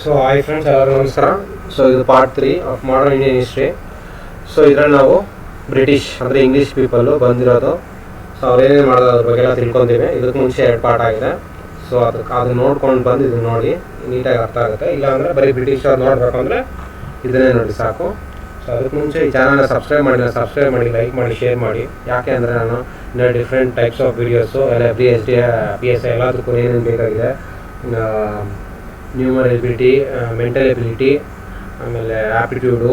So hi friends, ಎಲ್ಲರಿಗೂ ನಮಸ್ಕಾರ. So ಇದು part 3 of modern Indian history. So ಇದರಲ್ಲಿ ನಾವು ಬ್ರಿಟಿಷ್ ಅಂದರೆ ಇಂಗ್ಲೀಷ್ ಪೀಪಲ್ಲು ಬಂದಿರೋದು, ಸೊ ಅವ್ರೇನೇನು ಮಾಡೋದು ಅದ್ರ ಬಗ್ಗೆ ಎಲ್ಲ ತಿಳ್ಕೊತೀವಿ. ಇದಕ್ಕೆ ಮುಂಚೆ 2 ಪಾರ್ಟ್ ಆಗಿದೆ. ಸೊ ಅದನ್ನು ನೋಡ್ಕೊಂಡು ಬಂದು ಇದನ್ನು ನೋಡಿ ನೀಟಾಗಿ ಅರ್ಥ ಆಗುತ್ತೆ. ಇಲ್ಲಾಂದರೆ ಬರೀ ಬ್ರಿಟಿಷ್ ಅವ್ರು ನೋಡಬೇಕು ಅಂದರೆ ಇದನ್ನೇ ನೋಡಿ ಸಾಕು. ಸೊ ಅದಕ್ಕೆ ಮುಂಚೆ ಈ ಚಾನಲ್ನ ಸಬ್ಸ್ಕ್ರೈಬ್ ಮಾಡಿ, ಲೈಕ್ ಮಾಡಿ, ಶೇರ್ ಮಾಡಿ. ಯಾಕೆ ಅಂದರೆ ನಾನು ಇನ್ನೂ ಡಿಫ್ರೆಂಟ್ ಟೈಪ್ಸ್ ಆಫ್ ವೀಡಿಯೋಸು ಎಲ್ಲ PSI ಎಲ್ಲದಕ್ಕೂ ಏನೇನು ಬೇಕಾಗಿದೆ, ನ್ಯೂಮರ್ ಎಬಿಲಿಟಿ, ಮೆಂಟಲ್ ಎಬಿಲಿಟಿ, ಆಮೇಲೆ ಆ್ಯಪ್ಟಿಟ್ಯೂಡು,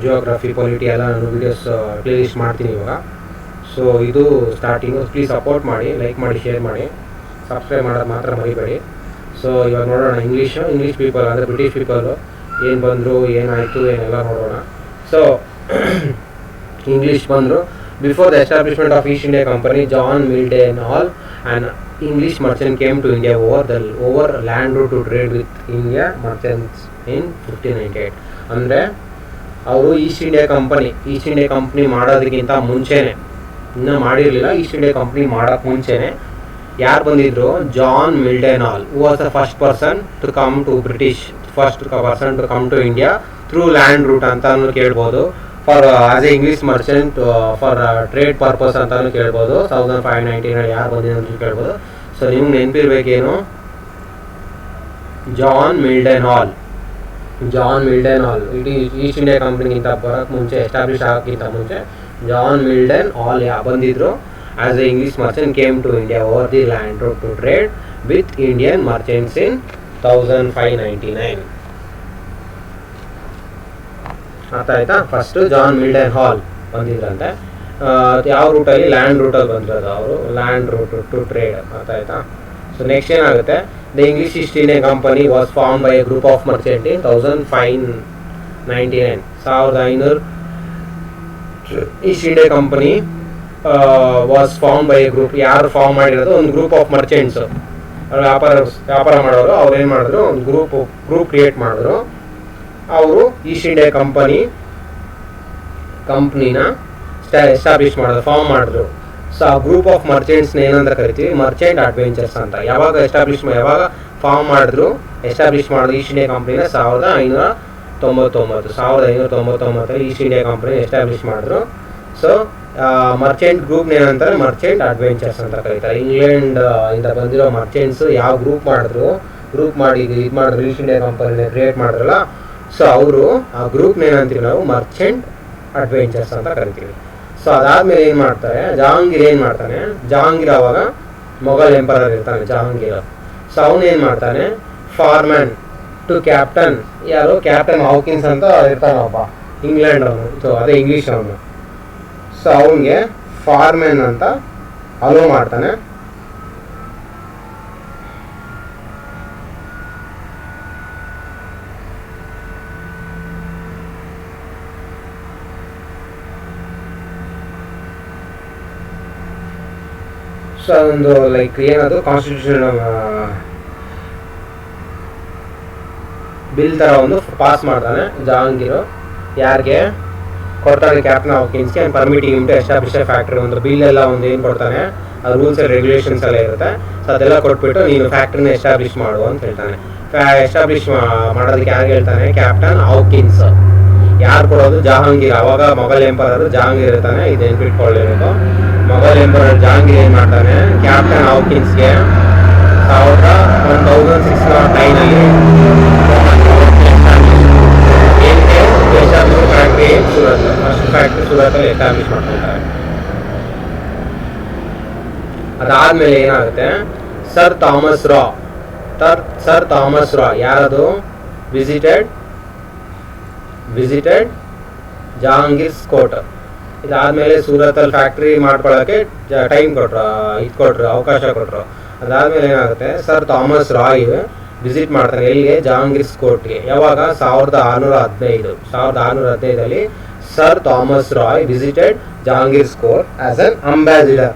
ಜಿಯೋಗ್ರಫಿ, ಪೊಲಿಟಿ ಎಲ್ಲ ನಾನು ವೀಡಿಯೋಸ್ ಪ್ಲೇಲಿಸ್ಟ್ ಮಾಡ್ತೀನಿ ಇವಾಗ. ಸೊ ಇದು ಸ್ಟಾರ್ಟಿಂಗು. ಪ್ಲೀಸ್ ಸಪೋರ್ಟ್ ಮಾಡಿ, ಲೈಕ್ ಮಾಡಿ, ಶೇರ್ ಮಾಡಿ, ಸಬ್ಸ್ಕ್ರೈಬ್ ಮಾಡೋದು ಮಾತ್ರ ಮರಿಬೇಡಿ. ಸೊ ಇವಾಗ ನೋಡೋಣ ಇಂಗ್ಲೀಷ್ ಪೀಪಲ್ ಅಂದರೆ ಬ್ರಿಟಿಷ್ ಪೀಪಲು ಏನು ಬಂದರು, ಏನಾಯಿತು, ಏನೆಲ್ಲ ನೋಡೋಣ. ಸೊ ಇಂಗ್ಲೀಷ್ ಬಂದರು. Before the establishment of East India company, John Mildenhall and English merchant came to India over land route to trade with India merchants in 1598. ಅಂದರೆ ಅವರು East India company ಮಾಡೋದಕ್ಕಿಂತ ಮುಂಚೆನೇ, ಇನ್ನೂ ಮಾಡಿರಲಿಲ್ಲ. ಈಸ್ಟ್ ಇಂಡಿಯಾ ಕಂಪ್ನಿ ಮಾಡೋಕ್ಕೆ ಮುಂಚೆನೇ ಯಾರು ಬಂದಿದ್ರು? John Mildenhall, who was the first person to come to India through land route ಅಂತಾನು ಕೇಳ್ಬೋದು. For as a English merchant for trade purpose ಅಂತಾನು ಕೇಳ್ಬೋದು. 1599 ಯಾರು ಬಂದಿದ್ರು ಅಂತ ಕೇಳ್ಬೋದು. ಸೊ ನಿಮ್ಗೆ ನೆನಪಿರ್ಬೇಕೇನು, ಜಾನ್ ಮಿಲ್ಡನ್ ಹಾಲ್ ಇಡೀ ಈಸ್ಟ್ ಇಂಡಿಯಾ ಕಂಪ್ನಿಗಿಂತ ಬರೋಕ್ಕೆ ಮುಂಚೆ, ಎಸ್ಟಾಬ್ಲಿಷ್ ಆಗೋಕ್ಕಿಂತ ಮುಂಚೆ ಜಾನ್ ಮಿಲ್ಡನ್ ಹಾಲ್ ಬಂದಿದ್ರು. As a English merchant came to India over the land route to trade with Indian merchants in 1599. ಅರ್ಥ ಆಯ್ತಾ? ಫಸ್ಟು ಜಾನ್ ಮಿಲ್ಡನ್ ಹಾಲ್ ಬಂದಿದ್ರಂತೆ. ಯಾವ ರೂಟಲ್ಲಿ? ಲ್ಯಾಂಡ್ ರೂಟಲ್ಲಿ ಬಂದಿರೋದು ಅವರು, ಲ್ಯಾಂಡ್ ರೂಟ್ ಟು ಟ್ರೇಡ್. ಅರ್ಥ ಆಯ್ತಾ? ಸೊ ನೆಕ್ಸ್ಟ್ ಏನಾಗುತ್ತೆ? The English East India company was form by a group of merchant in 1599. 1500 East India company was form by a group. ಯಾರು form ಮಾಡಿರೋದು? ಒಂದು ಗ್ರೂಪ್ ಆಫ್ ಮರ್ಚೆಂಟ್ಸು, ವ್ಯಾಪಾರ ಮಾಡೋರು. ಅವ್ರು ಏನು ಮಾಡಿದ್ರು? ಒಂದು ಗ್ರೂಪ್ ಕ್ರಿಯೇಟ್ ಮಾಡಿದ್ರು. ಅವರು ಈಸ್ಟ್ ಇಂಡಿಯಾ ಕಂಪ್ನಿನ ಎಸ್ಟಾಬ್ಲಿಷ್ ಮಾಡಿದ್ರು, ಫಾರ್ಮ್ ಮಾಡಿದ್ರು. ಸೊ ಆ ಗ್ರೂಪ್ ಆಫ್ ಮರ್ಚೆಂಟ್ಸ್ನ ಏನಂತ ಕರಿತೀವಿ? ಮರ್ಚೆಂಟ್ ಅಡ್ವೆಂಚರ್ಸ್ ಅಂತ. ಯಾವಾಗ ಫಾರ್ಮ್ ಮಾಡಿದ್ರು, ಎಸ್ಟಾಬ್ಲಿಷ್ ಮಾಡಿದ್ರು ಈಸ್ಟ್ ಇಂಡಿಯಾ ಕಂಪ್ನಿನ? 1599 ಈಸ್ಟ್ ಇಂಡಿಯಾ ಕಂಪ್ನಿ ಎಸ್ಟಾಬ್ಲಿಷ್ ಮಾಡಿದ್ರು. ಸೊ ಮರ್ಚೆಂಟ್ ಗ್ರೂಪ್ನ ಏನಂತಾರೆ? ಮರ್ಚೆಂಟ್ ಅಡ್ವೆಂಚರ್ಸ್ ಅಂತ ಕರೀತಾರೆ. ಇಂಗ್ಲೆಂಡ್ ಇಂದ ಬಂದಿರೋ ಮರ್ಚೆಂಟ್ಸ್ ಯಾವ ಗ್ರೂಪ್ ಮಾಡಿ ಈಸ್ಟ್ ಇಂಡಿಯಾ ಕಂಪನಿನ ಕ್ರಿಯೇಟ್ ಮಾಡಿದ್ರಲ್ಲ, ಸೊ ಅವರು ಆ ಗ್ರೂಪ್ನ ಏನಂತೀವಿ ನಾವು? ಮರ್ಚೆಂಟ್ ಅಡ್ವೆಂಚರ್ಸ್ ಅಂತ ಕರಿತೀವಿ. ಸೊ ಅದಾದಮೇಲೆ ಏನು ಮಾಡ್ತಾರೆ? ಜಹಾಂಗೀರ್ ಅವಾಗ ಮೊಘಲ್ ಎಂಪರರ್ ಇರ್ತಾನೆ ಜಹಾಂಗೀರ್. ಸೊ ಅವನು ಏನು ಮಾಡ್ತಾನೆ? ಫಾರ್ಮನ್ ಟು ಕ್ಯಾಪ್ಟನ್. ಯಾರು? ಕ್ಯಾಪ್ಟನ್ ಹಾಕಿನ್ಸ್ ಅಂತ ಇರ್ತಾನೆ ಒಬ್ಬ, ಇಂಗ್ಲೆಂಡ್ ಅವನು. ಸೊ ಅದೇ ಇಂಗ್ಲೀಷ್ ಅವನು. ಸೊ ಅವನಿಗೆ ಫಾರ್ಮನ್ ಅಂತ ಅಲೋ ಮಾಡ್ತಾನೆ. ಸೊ ಒಂದು ಏನದು ಕಾನ್ಸ್ಟಿಟ್ಯೂಷನ್ ಬಿಲ್ ಥರ ಒಂದು ಪಾಸ್ ಮಾಡ್ತಾನೆ ಜಹಾಂಗೀರು. ಯಾರಿಗೆ ಕೊಡ್ತಾನೆ? ಕ್ಯಾಪ್ಟನ್ ಹಾಕಿನ್ಸ್ಗೆ. Permitting him to establish a factory. ಒಂದು ಬಿಲ್ ಎಲ್ಲ ಒಂದು ಏನು ಕೊಡ್ತಾನೆ? ಅದು ರೂಲ್ಸ್ ಆ್ಯಂಡ್ ರೆಗ್ಯುಲೇಷನ್ಸ್ ಎಲ್ಲ ಇರುತ್ತೆ. ಸೊ ಅದೆಲ್ಲ ಕೊಟ್ಬಿಟ್ಟು ನೀನು ಫ್ಯಾಕ್ಟ್ರಿನ ಎಸ್ಟಾಬ್ಲಿಷ್ ಮಾಡು ಅಂತ ಹೇಳ್ತಾನೆ. ಎಸ್ಟಾಬ್ಲಿಷ್ ಮಾಡೋದಕ್ಕೆ ಯಾರು ಹೇಳ್ತಾನೆ? Captain Hawkins. ಯಾರು ಕೊಡೋದು? ಜಹಾಂಗೀರ್. ಅವಾಗ ಮೊಘಲ್ ಎಂಪರರ್ ಜಹಾಂಗೀರ್ ಇರ್ತಾನೆ. ಇದು ನೆನ್ಪಿಟ್ಕೊಳ್ಳಿರೋದು. ಮೊಘಲ್ ಎಂಪರರ್ ಜಹಾಂಗೀರ್ ಏನು ಮಾಡ್ತಾನೆ? ಕ್ಯಾಪ್ಟನ್ ಹಾಕಿನ್ಸ್ಗೆ 1609 ಫ್ಯಾಕ್ಟ್ರಿ ಸೂರತ್ತಲ್ಲಿ ಎಸ್ಟಾಬ್ಲಿಷ್ ಮಾಡ್ಕೊಳ್ತಾರೆ. ಅದಾದ್ಮೇಲೆ ಏನಾಗುತ್ತೆ? ಸರ್ ಥಾಮಸ್ ರಾ ಯಾರದು? Visited Jahangir's court. ಇದಾದ್ಮೇಲೆ ಸೂರತ್ತಲ್ಲಿ ಫ್ಯಾಕ್ಟ್ರಿ ಮಾಡ್ಕೊಳ್ಳೋಕ್ಕೆ ಅವಕಾಶ ಕೊಟ್ಟರು. ಅದಾದ್ಮೇಲೆ ಏನಾಗುತ್ತೆ? ಸರ್ ಥಾಮಸ್ ರಾಯ್ ವಿಸಿಟ್ ಮಾಡ್ತಾನೆ. ಎಲ್ಲಿಗೆ? ಜಹಾಂಗೀರ್ಸ್ ಕೋರ್ಟ್ಗೆ. ಯಾವಾಗ? 1615 sir Thomas Roe visited Jahangir's court as an ambassador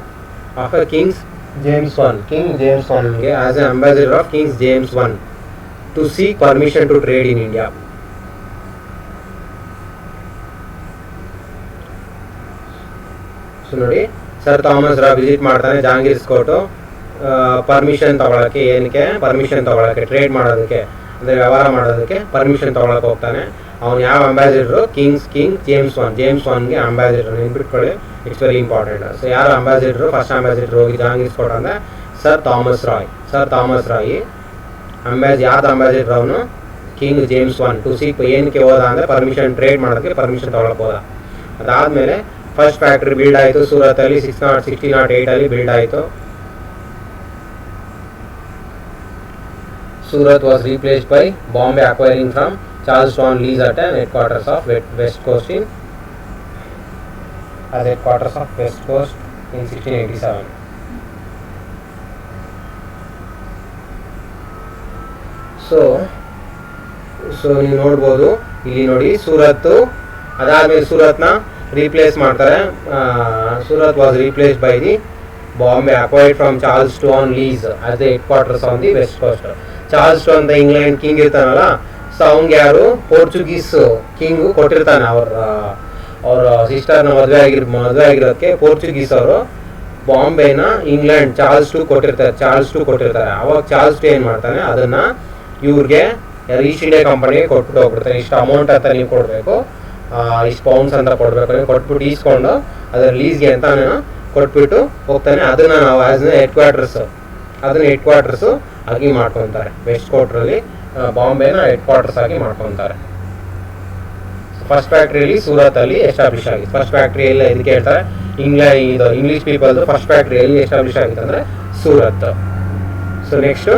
of King James ಒನ್ಗೆ, as an ambassador of King James I to seek permission to trade in India. So ನೋಡಿ, ಸರ್ ಥಾಮಸ್ ರಾಯ್ ವಿಸಿಟ್ ಮಾಡ್ತಾನೆ Jahangir's court. Permission ತೊಗೊಳಕ್ಕೆ. ಏನಕ್ಕೆ permission ತೊಗೊಳಕ್ಕೆ? Trade ಮಾಡೋದಕ್ಕೆ. ಅಂದರೆ ವ್ಯವಹಾರ ಮಾಡೋದಕ್ಕೆ ಪರ್ಮಿಷನ್ ತೊಗೊಳಕ್ಕೆ ಹೋಗ್ತಾನೆ. ಅವ್ನು ಯಾವ ಅಂಬಾಸಿಡರು? ಕಿಂಗ್ ಜೇಮ್ಸ್ ಒನ್ಗೆ ಅಂಬಾಸಿಡರ್. ನೆನ್ಪಿಟ್ಕೊಳ್ಳಿ, ಇಟ್ಸ್ ವೆರಿ ಇಂಪಾರ್ಟೆಂಟ್. ಸೊ ಯಾರು ಅಂಬಾಸಿಡರು? ಫಸ್ಟ್ ಅಂಬಾಸಿಡರ್ ಹೋಗಿ ಜಹಾಂಗೀರ್ ಕೊಟ್ಟ ಅಂದರೆ ಸರ್ ಥಾಮಸ್ ರಾಯ್. ಯಾವ್ದು ಅಂಬಾಸಿಡರ್? ಅವನು King James one to see ಏನಕ್ಕೆ ಹೋದ ಅಂದರೆ ಪರ್ಮಿಷನ್, ಟ್ರೇಡ್ ಮಾಡೋದಕ್ಕೆ ಪರ್ಮಿಷನ್ ತೊಗೊಳಕ್ಕೆ ಹೋದ. ಅದಾದಮೇಲೆ ಫಸ್ಟ್ ಫ್ಯಾಕ್ಟ್ರಿ ಬಿಲ್ಡ್ ಆಯಿತು ಸೂರತ್ತಲ್ಲಿ 1608 ಬಿಲ್ಡ್ ಆಯಿತು. Surat was replaced by Bombay acquiring from Charlestown lease at an headquarters of West Coast in 1687. So ನೀವು ನೋಡ್ಬೋದು ಇಲ್ಲಿ ನೋಡಿ, ಸೂರತ್ತು ಅದಾದಮೇಲೆ ಸೂರತ್ನ ರೀಪ್ಲೇಸ್ ಮಾಡ್ತಾರೆ. Surat was replaced by the Bombay acquired from Charleston lease as the headquarters on the west coast. Charleston ಅಂತ England king ಇರ್ತಾನಲ್ಲ, so ಅವ್ನಿಗೆ ಯಾರು? ಪೋರ್ಚುಗೀಸ್ ಕಿಂಗು ಕೊಟ್ಟಿರ್ತಾನೆ. ಅವ್ರ ಸಿಸ್ಟರ್ನ ಮದುವೆ ಆಗಿರೋದಕ್ಕೆ ಪೋರ್ಚುಗೀಸ್ ಅವರು ಬಾಂಬೆನ ಇಂಗ್ಲೆಂಡ್ ಚಾರ್ಲ್ಸ್ ಟು ಕೊಟ್ಟಿರ್ತಾರೆ. ಅವಾಗ ಚಾರ್ಲ್ಸ್ ಟು ಏನು ಮಾಡ್ತಾನೆ, ಅದನ್ನು ಇವ್ರಿಗೆ ಈಸ್ಟ್ ಇಂಡಿಯಾ ಕಂಪನಿಗೆ ಕೊಟ್ಬಿಟ್ಟು ಹೋಗ್ಬಿಡ್ತಾನೆ. ಇಷ್ಟು ಅಮೌಂಟ್ ಅಂತ ನೀವು ಕೊಡಬೇಕು, ಇಷ್ಟು ಪೌಂಡ್ಸ್ ಅಂತ ಕೊಡಬೇಕು, ನೀವು ಕೊಟ್ಬಿಟ್ಟು ಈಸ್ಕೊಂಡು ಅದರ ಲೀಸ್ಗೆ ಅಂತ ಕೊಟ್ಬಿಟ್ಟು ಹೋಗ್ತಾನೆ. ಅದನ್ನು ನಾವು ಆ್ಯಸ್ ಹೆಡ್ ಕ್ವಾರ್ಟರ್ಸು ಆಗಿ ಮಾಡ್ಕೊತಾರೆ. ವೆಸ್ಟ್ ಕೋಸ್ಟಲ್ಲಿ ಬಾಂಬೆನ ಹೆಡ್ ಕ್ವಾರ್ಟರ್ಸ್ ಆಗಿ ಮಾಡ್ಕೊತಾರೆ. ಫಸ್ಟ್ ಫ್ಯಾಕ್ಟ್ರಿಯಲ್ಲಿ ಸೂರತ್ತಲ್ಲಿ ಎಸ್ಟಾಬ್ಲಿಷ್ ಆಗಿತ್ತು. ಫಸ್ಟ್ ಫ್ಯಾಕ್ಟ್ರಿಯಲ್ಲಿ ಇದಕ್ಕೆ ಹೇಳ್ತಾರೆ, ಇಂಗ್ಲೀಷ್ ಪೀಪಲ್ದು ಫಸ್ಟ್ ಫ್ಯಾಕ್ಟ್ರಿಯಲ್ಲಿ ಎಸ್ಟಾಬ್ಲಿಷ್ ಆಗಿತ್ತು ಅಂದರೆ Surat. So next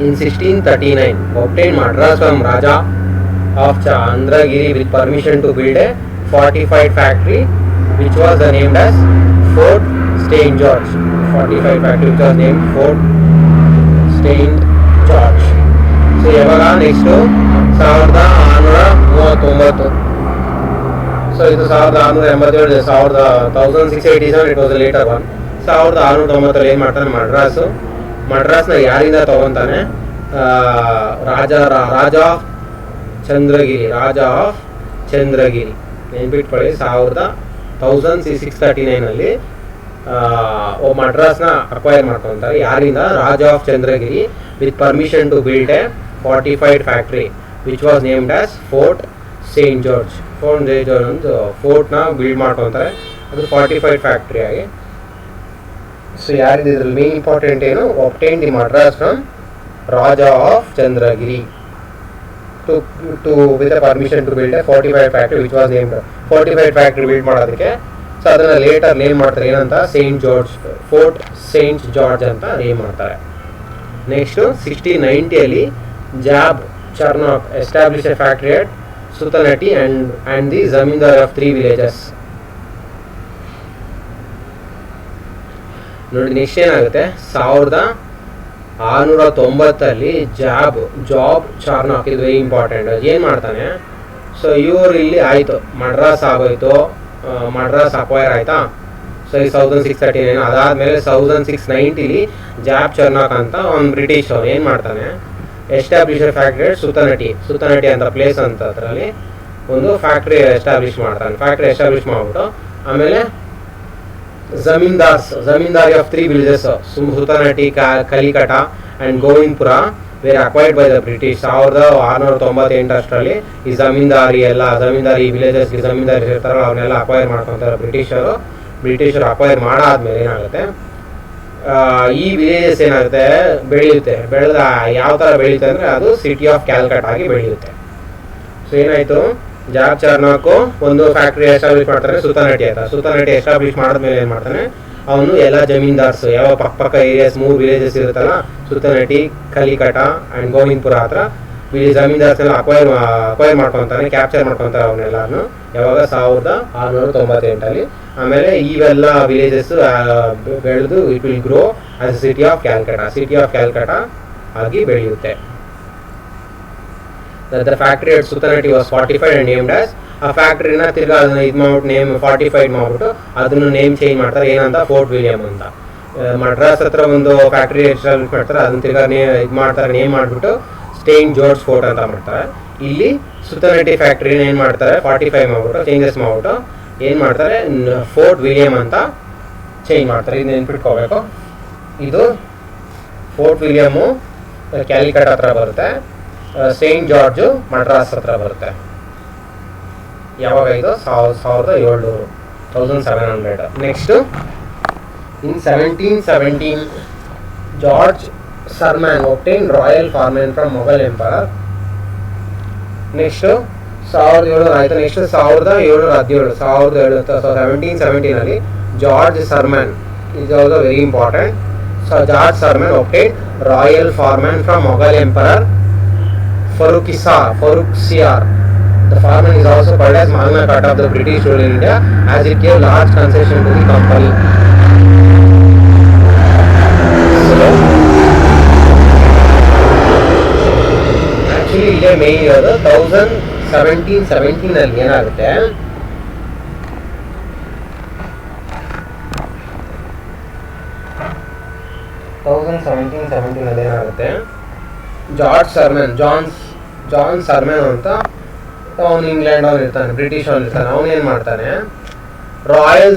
in 1639 obtained Madras from Raja of Chandragiri with permission to build a fortified factory which was named as Fort St. George. Fortified factory which was named Fort St. George. So ಯಾವಾಗ next 1639. So ಇದು 1687, 1687 it was a later one. 1690 ಏನು ಮಾಡ್ತಾನೆ, ಮಡ್ರಾಸ್ನ ಯಾರಿಂದ ತಗೊಂತಾನೆ? ರಾಜ of Chandragiri ನೆನ್ಪಿಟ್ಕೊಳ್ಳಿ. 1639 ಮಡ್ರಾಸ್ನ acquire ಮಾಡ್ಕೊತಾರೆ. ಯಾರಿಂದ? Raja of Chandragiri with permission to build a fortified factory which was named as Fort Saint George. ಒಂದು ಫೋರ್ಟ್ನ ಬಿಲ್ಡ್ ಮಾಡ್ಕೊತಾರೆ, ಅದು ಫಾರ್ಟಿಫೈಡ್ ಫ್ಯಾಕ್ಟ್ರಿ ಆಗಿ. ಸೊ ಯಾರಿದೆ ಇದರಲ್ಲಿ ಮೇನ್ ಇಂಪಾರ್ಟೆಂಟ್ ಏನು? obtained the Madras from Raja of Chandragiri to with a permission to build a fortified factory which was named fortified factory build ಮಾಡೋದಕ್ಕೆ. So ಅದನ್ನು ಲೇಟರ್ ನೇಮ್ ಮಾಡ್ತಾರೆ ಏನಂತ? ಫೋರ್ಟ್ ಸೇಂಟ್ ಜಾರ್ಜ್ ಅಂತ name ಮಾಡ್ತಾರೆ. Next 1690 Job Charnock establish a factory at Sutanati and the zamindar of 3 villages. ನೋಡಿ next ಏನಾಗುತ್ತೆ, 1690 job ಚಾರ್ನಾಕ್, ಇದು very important. ಏನು ಮಾಡ್ತಾನೆ? ಸೊ ಇವರು ಇಲ್ಲಿ ಆಯಿತು, ಮಡ್ರಾಸ್ ಆಗೋಯ್ತು, ಮಡ್ರಾಸ್ ಅಕ್ವೈರ್ ಆಯಿತಾ. ಸೊ ಈ 1639 ಅದಾದಮೇಲೆ 1690 ಜಾಬ್ ಚಾರ್ನಾಕ್ ಅಂತ ಒಂದು ಬ್ರಿಟಿಷ್ ಅವ್ರು ಏನು ಮಾಡ್ತಾನೆ, ಎಸ್ಟಾಬ್ಲಿಷ್ ಫ್ಯಾಕ್ಟ್ರಿ ಸುತನಟಿ ಅಂತ ಪ್ಲೇಸ್ ಅಂತ ಅದರಲ್ಲಿ ಒಂದು ಫ್ಯಾಕ್ಟ್ರಿ ಎಸ್ಟಾಬ್ಲಿಷ್ ಮಾಡ್ತಾನೆ. ಫ್ಯಾಕ್ಟ್ರಿ ಎಸ್ಟಾಬ್ಲಿಷ್ ಮಾಡಿಬಿಟ್ಟು ಆಮೇಲೆ zamindari of 3 villages Sutanati, Kalikata and Govindapur were acquired by the British. 1698 ಈ ಜಮೀನ್ದಾರಿ ವಿಲೇಜಸ್ಗೆ ಜಮೀನ್ದಾರಿ ಇರ್ತಾರಲ್ಲ ಅವನ್ನೆಲ್ಲ ಅಕ್ವೈರ್ ಮಾಡ್ಕೊತಾರೆ ಬ್ರಿಟಿಷರು ಅಕ್ವೈರ್ ಮಾಡಾದ್ಮೇಲೆ ಏನಾಗುತ್ತೆ, ಈ ವಿಲೇಜಸ್ ಏನಾಗುತ್ತೆ, ಬೆಳೆದ ಯಾವ ಥರ ಬೆಳೆಯುತ್ತೆ ಅಂದರೆ ಅದು ಸಿಟಿ ಆಫ್ ಕ್ಯಾಲ್ಕಟ್ ಆಗಿ ಬೆಳೆಯುತ್ತೆ. ಸೊ ಏನಾಯಿತು, ಜಾಬ್ ಚಾರ್ನಾಕು ಒಂದು ಫ್ಯಾಕ್ಟ್ರಿ ಎಸ್ಟಾಬ್ಲಿಷ್ ಮಾಡ್ತಾರೆ ಸುತನಟಿ ಅಂತ. ಸುತನಟಿ ಎಸ್ಟಾಬ್ಲಿಷ್ ಮಾಡಿದ್ಮೇಲೆ ಏನು ಮಾಡ್ತಾನೆ, ಅವನು ಎಲ್ಲ ಜಮೀನ್ದಾರ್ಸ್ ಯಾವ ಪಕ್ಕ ಏರಿಯಾಸ್ 3 villages ಇರುತ್ತಲ್ಲ, ಸುತನಟಿ, ಕಲಿಕಟ ಆ್ಯಂಡ್ ಗೋವಿಂದಪುರ ಹತ್ರ ಜಮೀನ್ದಾರ್ಸ್ ಎಲ್ಲ ಅಕ್ವೈರ್ ಮಾಡ್ಕೊತಾನೆ, ಕ್ಯಾಪ್ಚರ್ ಮಾಡ್ಕೊತಾರೆ ಅವನ್ನೆಲ್ಲನೂ. ಯಾವಾಗ 1698. ಆಮೇಲೆ ಇವೆಲ್ಲ ವಿಲೇಜಸ್ ಬೆಳೆದು it will grow as city of Calcutta ಆಗಿ ಬೆಳೆಯುತ್ತೆ. The factory at Sutanati was fortified and named as ಆ ಫ್ಯಾಕ್ಟ್ರಿನ ತಿರ್ಗಾ ಅದನ್ನ ಇದು ಮಾಡ್ಬಿಟ್ಟು ನೇಮ್ ಫಾರ್ಟಿಫೈಡ್ ಮಾಡಿಬಿಟ್ಟು ಅದನ್ನು ನೇಮ್ ಚೇಂಜ್ ಮಾಡ್ತಾರೆ. ಏನಂತ? ಫೋರ್ಟ್ ವಿಲಿಯಂ ಅಂತ. ಮಡ್ರಾಸ್ ಹತ್ರ ಒಂದು ಫ್ಯಾಕ್ಟ್ರಿ ಎಸ್ಟಾಬ್ಲಿಷ್ ಮಾಡ್ತಾರೆ, ಅದನ್ನ ತಿರ್ಗಾ ಇದು ಮಾಡ್ತಾರೆ, ನೇಮ್ ಮಾಡಿಬಿಟ್ಟು ಸೇಂಟ್ ಜಾರ್ಜ್ ಫೋರ್ಟ್ ಅಂತ ಮಾಡ್ತಾರೆ. ಇಲ್ಲಿ ಸುತನಟಿ ಫ್ಯಾಕ್ಟ್ರಿನ ಏನು ಮಾಡ್ತಾರೆ, 45 ಮಾಡಿಬಿಟ್ಟು ಚೇಂಜಸ್ ಮಾಡಿಬಿಟ್ಟು ಏನು ಮಾಡ್ತಾರೆ, ಫೋರ್ಟ್ ವಿಲಿಯಂ ಅಂತ ಚೇಂಜ್ ಮಾಡ್ತಾರೆ. ಇದು ನೆನ್ಪಿಟ್ಕೋಬೇಕು. ಇದು ಫೋರ್ಟ್ ವಿಲಿಯಮ್ಮು ಕ್ಯಾಲಿಕಟ್ ಹತ್ರ ಬರುತ್ತೆ. ಸೇಂಟ್ ಜಾರ್ಜು ಮಡ್ರಾಸ್ ಹತ್ರ ಬರುತ್ತೆ. ಯಾವಾಗ ಇದು 1700. Next in 1717 George Surman obtained royal farman from Mughal emperor. Next 1700 ಆಯಿತು. Next 1717 1717 George Surman is also very important. So George Sherman obtained royal farman from Mughal Emperor Farrukhsiyar. The farman is also called as Magna Carta of the British rule in India, as it gave large concession to the company. So actually ಇದೆ main ಇರೋದು 1717 ಅಲ್ಲಿ ಏನಾಗುತ್ತೆ, ಏನಾಗುತ್ತೆ, George sermon John sermon ಅಂತ ಅವನು England ಅವನು ಇರ್ತಾನೆ, British ಅವನು ಇರ್ತಾನೆ. ಅವನೇನು ಮಾಡ್ತಾನೆ, ರಾಯಲ್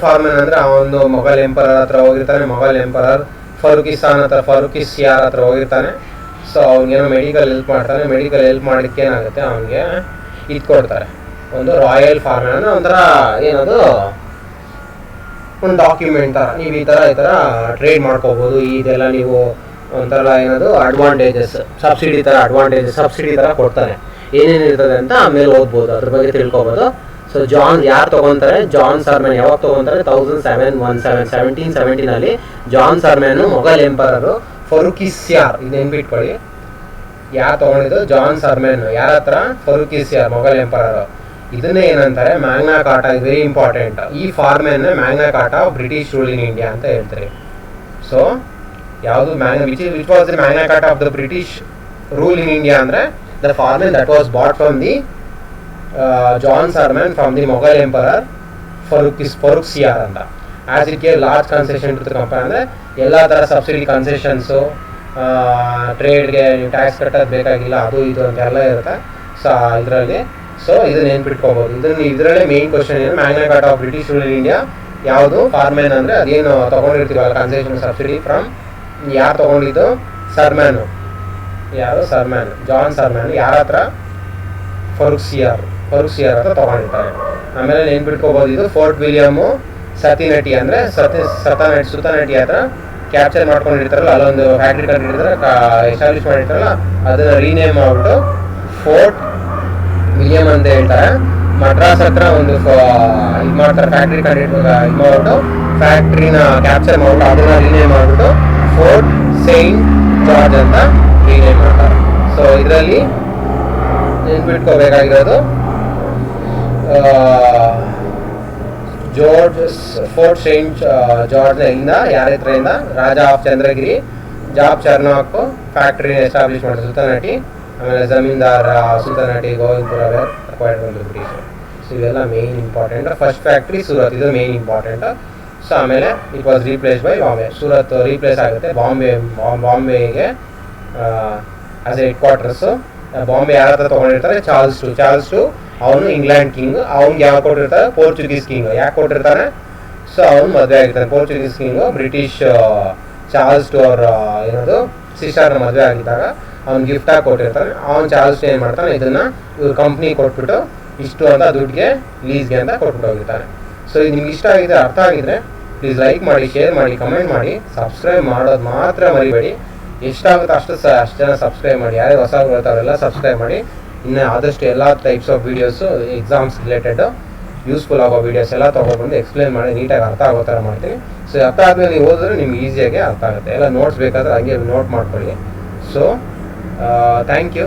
ಫಾರ್ಮನ್ ಅಂದರೆ ಅವನು ಮೊಘಲ್ ಎಂಪರರ್ ಹತ್ರ ಹೋಗಿರ್ತಾನೆ. ಮೊಘಲ್ ಎಂಪರರ್ ಫರೂಖಿಸಿಯಾರ್ ಹತ್ರ ಹೋಗಿರ್ತಾನೆ. ಸೊ ಅವ್ನಿಗೇನೋ ಮೆಡಿಕಲ್ ಹೆಲ್ಪ್ ಮಾಡ್ತಾನೆ. ಮೆಡಿಕಲ್ ಹೆಲ್ಪ್ ಮಾಡಿದ್ದಕ್ಕೆ ಏನಾಗುತ್ತೆ, ಅವನಿಗೆ ಇದು ಕೊಡ್ತಾರೆ, ಒಂದು ರಾಯಲ್ ಫಾರ್ಮನ್ ಅಂದರೆ ಒಂಥರ ಏನದು ಒಂದು ಡಾಕ್ಯುಮೆಂಟ್ ಥರ, ನೀವು ಈ ಥರ ಟ್ರೇಡ್ ಮಾಡ್ಕೋಬೋದು, ಇದೆಲ್ಲ ನೀವು ಒಂಥರ ಏನದು ಅಡ್ವಾಂಟೇಜಸ್, ಸಬ್ಸಿಡಿ ಥರ ಕೊಡ್ತಾನೆ. ಏನೇನು ಇರ್ತದೆ ಅಂತ ಆಮೇಲೆ ಓದ್ಬೋದು, ಅದ್ರ ಬಗ್ಗೆ ತಿಳ್ಕೊಬೋದು. ಸೊ ಯಾರು ತೊಗೊತಾರೆ, ಜಾನ್ ಸರ್ಮನ್ ಯಾವಾಗ ತೊಗೊತಾರೆ, 1717 ಜಾನ್ ಸರ್ಮನ್ ಮೊಘಲ್ ಎಂಪರರು ಫರೂಖಿಸಿಯಾರ್, ಇದು ನೆನ್ಪಿಟ್ಕೊಳ್ಳಿ. ಯಾರು ತೊಗೊಂಡಿದ್ದು, ಜಾನ್ ಸರ್ಮನ್, ಯಾರ ಹತ್ರ, ಫರೂಖಿಸಿಯಾರ್ ಮೊಘಲ್ ಎಂಪರರು. ಇದನ್ನೇ ಏನಂತಾರೆ, Magna Carta. Is very important. ಈ farman Magna Carta British rule in India ಅಂತ ಹೇಳ್ತಾರೆ. ಸೊ ಯಾವುದು which was the Magna Carta of the British rule in India ಅಂದರೆ the farman that was bought from the John Surman from the Mughal emperor Farrukhsiyar ಅಂತ. As it gave large concession to the company, ಅಂದರೆ ಎಲ್ಲ ಥರ subsidy ಕನ್ಸೆಷನ್ಸು, ಟ್ರೇಡ್ಗೆ ನೀವು tax ಕಟ್ಟೋದು ಬೇಕಾಗಿಲ್ಲ, ಅದು ಇದು ಅಂತೆಲ್ಲ ಇರುತ್ತೆ. ಸೊ ಇದರಲ್ಲಿ ಇದು ನೆನ್ಪಿಟ್ಕೋಬೋದು. ಇದರಲ್ಲೇ ಮೇನ್ ಕ್ವಶನ್ ಏನು, Magna Carta of British rule in India ಯಾವುದು, ಫಾರ್ಮನ್ ಅಂದರೆ ಅದೇನು ತೊಗೊಂಡಿರ್ತೀವಲ್ಲ ಕನ್ಸೆಷನ್ ಸಬ್ಸಿಡಿ ಫ್ರಮ್, ಯಾರು ತೊಗೊಂಡಿದ್ದು, ಸರ್ಮ್ಯಾನು. ಯಾರು, ಸರ್ಮ್ಯಾನ್, ಜಾನ್ ಸರ್ಮ್ಯಾನ್. ಯಾರ ಹತ್ರ, ಫರೂಖಿಸಿಯಾರ್ ಹತ್ರ ತೊಗೊಂಡಿರ್ತಾರೆ. ಆಮೇಲೆ ನೆನ್ಪಿಟ್ಕೋಬೋದು, ಇದು ಫೋರ್ಟ್ ವಿಲಿಯಮು ಸತಿನಟಿ ಅಂದರೆ ಸುತನಟಿ ಹತ್ರ ಕ್ಯಾಪ್ಚರ್ ಮಾಡ್ಕೊಂಡಿರ್ತಾರಲ್ಲ, ಅಲ್ಲೊಂದು ಫ್ಯಾಕ್ಟ್ರಿ ಕಂಡಿರ್ತಾರೆ, ಎಸ್ಟಾಬ್ಲಿಷ್ ಮಾಡಿರ್ತಾರಲ್ಲ, ಅದನ್ನು ರೀನೇಮ್ ಮಾಡಿಬಿಟ್ಟು ಫೋರ್ಟ್ ವಿಲಿಯಮ್ ಅಂತ ಹೇಳ್ತಾರೆ. ಮಡ್ರಾಸ್ ಹತ್ರ ಒಂದು ಇದು ಮಾಡ್ತಾರೆ, ಫ್ಯಾಕ್ಟ್ರಿ ಮಾಡಿಬಿಟ್ಟು ಫ್ಯಾಕ್ಟ್ರಿನ ಕ್ಯಾಪ್ಚರ್ ಮಾಡಿಬಿಟ್ಟು ಅದನ್ನ ರೀನೇಮ್ ಮಾಡಿಬಿಟ್ಟು ಫೋರ್ಟ್ ಸೇಂಟ್ ಜಾರ್ಜ್ ಅಂತ ರೀನೇಮ್ ಮಾಡ್ತಾರೆ. ಸೊ ಇದರಲ್ಲಿ ನೆನ್ಪಿಟ್ಕೋಬೇಕಾಗಿರೋದು, ಫೋರ್ಟ್ ಸೇಂಟ್ ಜಾರ್ಜ್ ಇಂದ ಯಾರ ಹತ್ರದಿಂದ, Raja of Chandragiri Job Charnock ಫ್ಯಾಕ್ಟ್ರಿನ ಎಸ್ಟಾಬ್ಲಿಷ್ ಮಾಡಿದ ಸುಲ್ತಾನಟಿ. ಆಮೇಲೆ ಜಮೀನ್ದಾರ ಸುಲ್ತಾನಟಿ ಗೋವಿಂದಪುರ ಅಕ್ವೈರ್ಡ್ ಬಂದು ಬ್ರಿಟಿಷ್. ಸೊ ಇವೆಲ್ಲ main important. First factory Surat, ಇದು ಮೇನ್ ಇಂಪಾರ್ಟೆಂಟ್. ಸೊ ಆಮೇಲೆ it was replace by Bombay. Surat replace ಆಗುತ್ತೆ ಬಾಂಬೆಗೆ as a headquarters. Bombay ಯಾರ ಹತ್ರ ತೊಗೊಂಡಿರ್ತಾರೆ, ಚಾರ್ಲ್ಸ್ ಟು ಅವನು ಇಂಗ್ಲೆಂಡ್ ಕಿಂಗ್. ಅವ್ನಿಗೆ ಯಾವಾಗ ಕೊಟ್ಟಿರ್ತಾರೆ, ಪೋರ್ಚುಗೀಸ್ ಕಿಂಗ್. ಯಾಕೆ ಕೊಟ್ಟಿರ್ತಾನೆ, ಸೊ ಅವನು ಮದುವೆ ಆಗಿರ್ತಾನೆ. Portuguese king British Charles two ಅವ್ರ ಏನದು ಸಿಸ್ಟರ್ನ ಮದುವೆ ಆಗಿದ್ದಾಗ ಅವ್ನು ಗಿಫ್ಟಾಗಿ ಕೊಟ್ಟಿರ್ತಾನೆ. ಅವ್ನು ಚಾರ್ಲ್ಸ್ ಏನು ಮಾಡ್ತಾನೆ, ಇದನ್ನು ಇವ್ರ ಕಂಪ್ನಿ ಕೊಟ್ಬಿಟ್ಟು ಇಷ್ಟು ಅಂತ ದುಡ್ಡಿಗೆ ಲೀಸ್ಗೆ ಅಂತ ಕೊಟ್ಬಿಟ್ಟು ಹೋಗಿರ್ತಾನೆ. ಸೊ ಇದು ನಿಮ್ಗೆ ಇಷ್ಟ ಆಗಿದೆ, ಅರ್ಥ ಆಗಿದ್ರೆ ಪ್ಲೀಸ್ ಲೈಕ್ ಮಾಡಿ, ಶೇರ್ ಮಾಡಿ, ಕಮೆಂಟ್ ಮಾಡಿ, ಸಬ್ಸ್ಕ್ರೈಬ್ ಮಾಡೋದು ಮಾತ್ರ ಮರಿಬೇಡಿ. ಎಷ್ಟಾಗುತ್ತೆ ಅಷ್ಟು ಜನ ಸಬ್ಸ್ಕ್ರೈಬ್ ಮಾಡಿ. ಯಾರೇ ಹೊಸ ಬರ್ತಾವೆಲ್ಲ ಸಬ್ಸ್ಕ್ರೈಬ್ ಮಾಡಿ. ಇನ್ನು ಆದಷ್ಟು ಎಲ್ಲ types of videos, exams related useful ಆಗೋ ವೀಡಿಯೋಸ್ ಎಲ್ಲ ತೊಗೊಬಂದು ಎಕ್ಸ್ಪ್ಲೇನ್ ಮಾಡಿ ನೀಟಾಗಿ ಅರ್ಥ ಆಗೋ ಥರ ಮಾಡ್ತೀನಿ. ಸೊ ಅರ್ಥ ಆದಮೇಲೆ ನೀವು ಓದಿದ್ರೆ ನಿಮ್ಗೆ ಈಸಿಯಾಗಿ ಅರ್ಥ ಆಗುತ್ತೆ. ಎಲ್ಲ ನೋಟ್ಸ್ ಬೇಕಾದ್ರೆ ಹಂಗೆ ನೋಟ್ ಮಾಡ್ಕೊಳ್ಳಿ. So thank you.